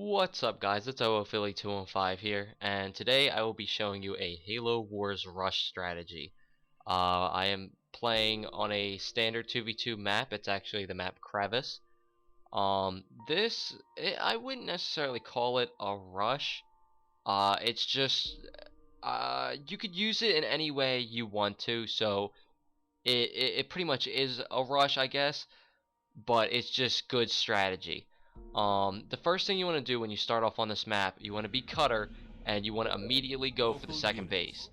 What's up guys, it's OOPhilly215 here, and today I will be showing you a Halo Wars Rush strategy. I am playing on a standard 2v2 map. It's actually the map Crevice. I wouldn't necessarily call it a rush. It's just, you could use it in any way you want to, so it pretty much is a rush, I guess, but it's just good strategy. The first thing you want to do when you start off on this map, you want to be cutter, and you want to immediately go for the second base.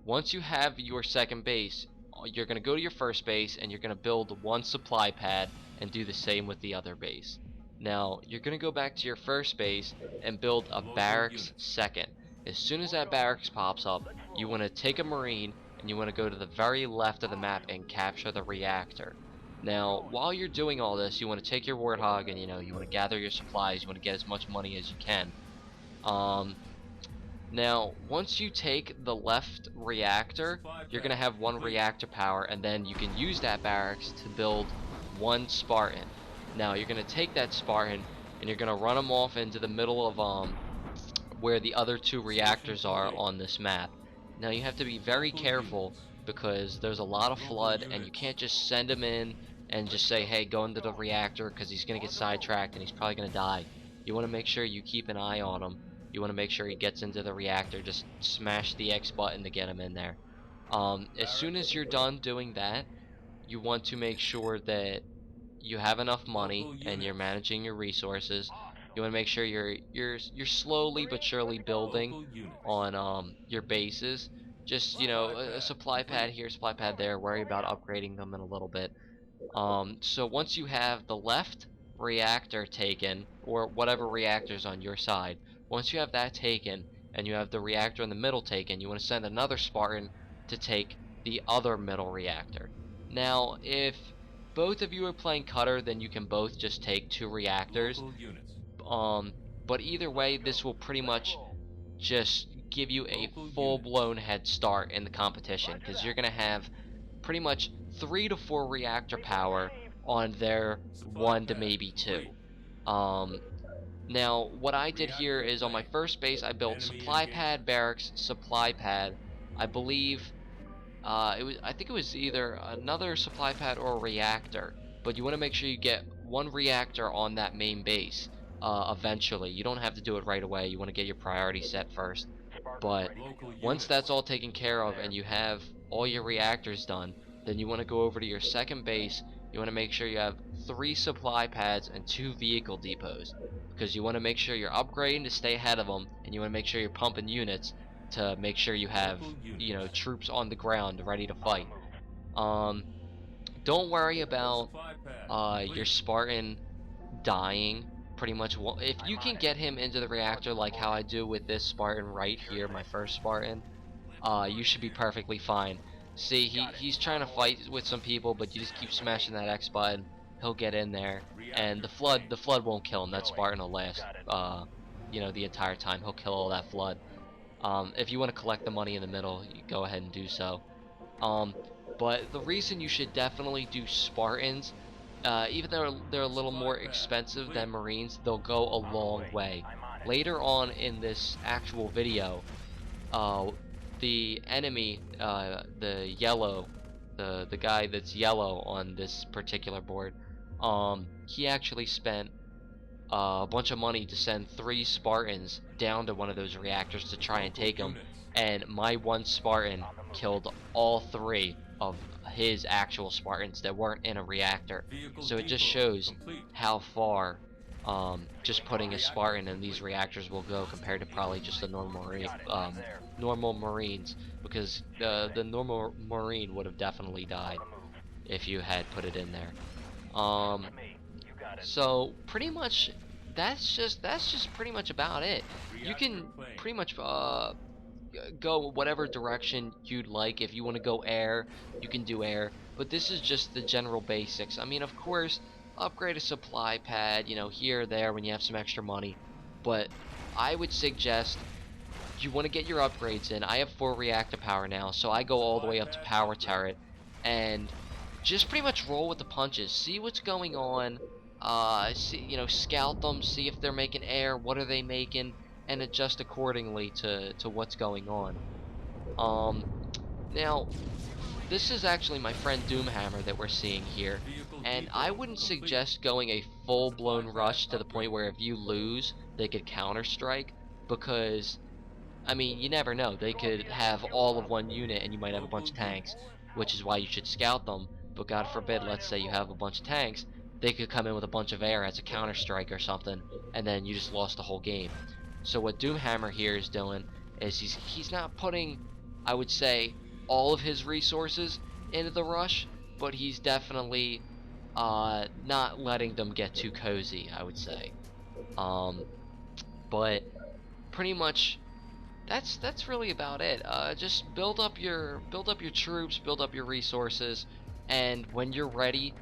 Once you have your second base, you're going to go to your first base, and you're going to build one supply pad, and do the same with the other base. Now, you're going to go back to your first base, and build a barracks second. As soon as that barracks pops up, you want to take a marine, and you want to go to the very left of the map, and capture the reactor. Now, while you're doing all this, you want to take your warthog and you want to gather your supplies. You want to get as much money as you can. Now, once you take the left reactor, you're going to have one reactor power, and then you can use that barracks to build one Spartan. Now, you're going to take that Spartan and you're going to run them off into the middle of where the other two reactors are on this map. Now, you have to be very careful because there's a lot of flood, and you can't just send him in and just say, hey, go into the reactor, because he's going to get sidetracked and he's probably going to die. You want to make sure you keep an eye on him. You want to make sure he gets into the reactor. Just smash the X button to get him in there. As soon as you're done doing that, you want to make sure that you have enough money and you're managing your resources. You want to make sure you're slowly but surely building on your bases. Just, a supply pad here, supply pad there. Worry about upgrading them in a little bit. So once you have the left reactor taken, or whatever reactor's on your side, once you have that taken, and you have the reactor in the middle taken, you want to send another Spartan to take the other middle reactor. Now, if both of you are playing cutter, then you can both just take two reactors. But either way, this will pretty much just give you a full-blown head start in the competition, because you're going to have pretty much 3 to 4 reactor power on their 1 to maybe 2. Now, what I did here is on my first base, I built supply pad, barracks, supply pad. I believe I think it was either another supply pad or a reactor. But you want to make sure you get one reactor on that main base eventually. You don't have to do it right away. You want to get your priority set first. But once that's all taken care of and you have all your reactors done, then you want to go over to your second base. You want to make sure you have 3 supply pads and 2 vehicle depots, because you want to make sure you're upgrading to stay ahead of them, and you want to make sure you're pumping units to make sure you have troops on the ground ready to fight. Don't worry about your Spartan dying. Pretty much, if you can get him into the reactor like how I do with this Spartan right here, my first Spartan, you should be perfectly fine. See, he's trying to fight with some people, but you just keep smashing that X button, he'll get in there, and the flood won't kill him. That Spartan will last the entire time. He'll kill all that flood. If you want to collect the money in the middle, you go ahead and do so. But the reason you should definitely do Spartans, even though they're a little more expensive than Marines, they'll go a long way. Later on in this actual video, the enemy, the yellow, the guy that's yellow on this particular board, he actually spent a bunch of money to send 3 Spartans down to one of those reactors to try and take them, and my one Spartan killed all 3 of his actual Spartans that weren't in a reactor. So it just shows how far just putting a Spartan in these reactors will go compared to probably just the normal Marines, because the normal Marine would have definitely died if you had put it in there. So pretty much that's just pretty much about it. You can pretty much go whatever direction you'd like. If you want to go air, you can do air, but this is just the general basics. I mean, of course, upgrade a supply pad, here or there when you have some extra money, but I would suggest you want to get your upgrades in. I have 4 reactor power now, so I go all the way up to power turret, and just pretty much roll with the punches. See what's going on scout them, see if they're making air, what are they making, and adjust accordingly to what's going on. Now, this is actually my friend Doomhammer that we're seeing here, and I wouldn't suggest going a full-blown rush to the point where if you lose, they could counter-strike, because, I mean, you never know. They could have all of one unit and you might have a bunch of tanks, which is why you should scout them, but God forbid, let's say you have a bunch of tanks, they could come in with a bunch of air as a counter-strike or something, and then you just lost the whole game. So what Doomhammer here is doing is he's not putting, I would say, all of his resources into the rush, but he's definitely not letting them get too cozy, I would say. But pretty much that's really about it. Just build up your troops, build up your resources, and when you're ready,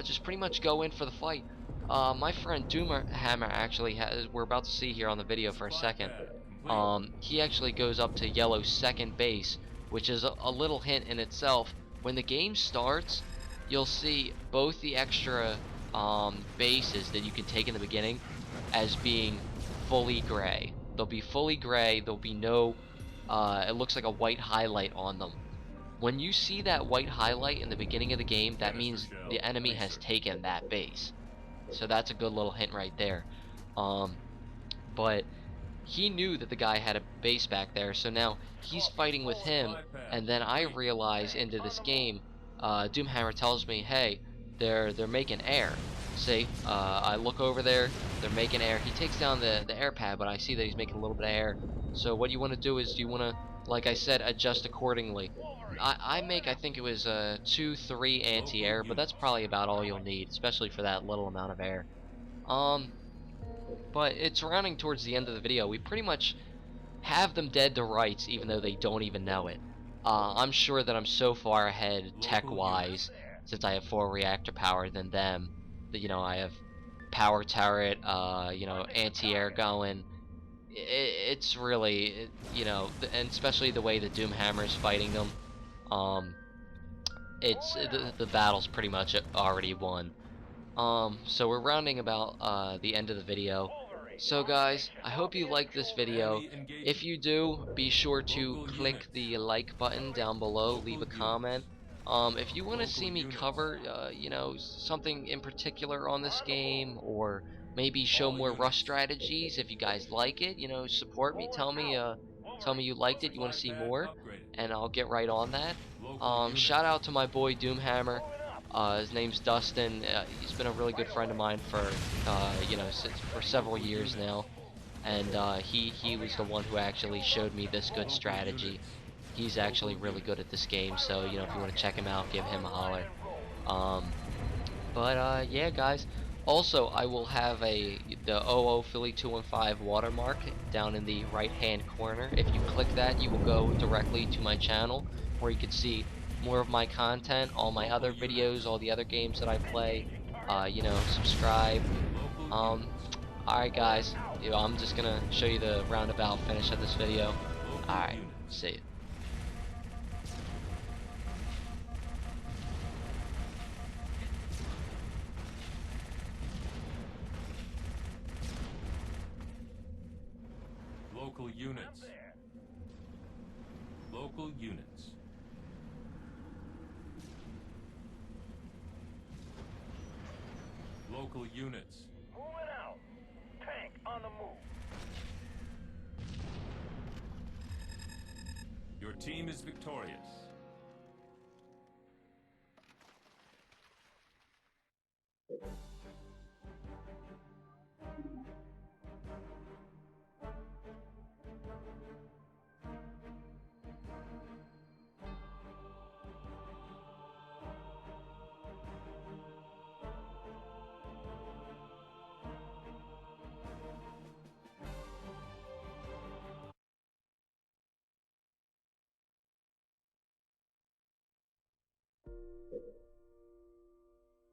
just pretty much go in for the fight. My friend Doomhammer actually has, we're about to see here on the video for a second. He actually goes up to yellow second base, which is a little hint in itself. When the game starts, you'll see both the extra bases that you can take in the beginning as being fully gray. They'll be fully gray. There'll be no, it looks like a white highlight on them. When you see that white highlight in the beginning of the game, that means the enemy has taken that base. So that's a good little hint right there. But he knew that the guy had a base back there, so now he's fighting with him, and then I realize into this game, Doomhammer tells me, hey, they're making air. See, I look over there, they're making air. He takes down the air pad, but I see that he's making a little bit of air. So what you want to do is you want to, like I said, adjust accordingly. I make, I think it was 2-3 anti-air, but that's probably about all you'll need, especially for that little amount of air. But it's rounding towards the end of the video. We pretty much have them dead to rights, even though they don't even know it. I'm sure that I'm so far ahead tech-wise, since I have 4 reactor power than them. That, I have power turret, anti-air going. It's really, and especially the way the Doomhammer is fighting them. The battle's pretty much already won. So we're rounding about the end of the video. So guys, I hope you liked this video. If you do, be sure to click the like button down below, leave a comment. If you want to see me cover, something in particular on this game, or maybe show more rush strategies, if you guys like it, support me, tell me you liked it, you want to see more, and I'll get right on that. Shout out to my boy Doomhammer. His name's Dustin. He's been a really good friend of mine for, for several years now, and he was the one who actually showed me this good strategy. He's actually really good at this game, so if you want to check him out, give him a holler. Yeah, guys. Also, I will have the 00 Philly 215 watermark down in the right-hand corner. If you click that, you will go directly to my channel, where you can see more of my content, all my other videos, all the other games that I play. Subscribe. Alright guys, I'm just gonna show you the roundabout finish of this video. Alright, see you. Local units. Local units. Local units. Moving out. Tank on the move. Your team is victorious.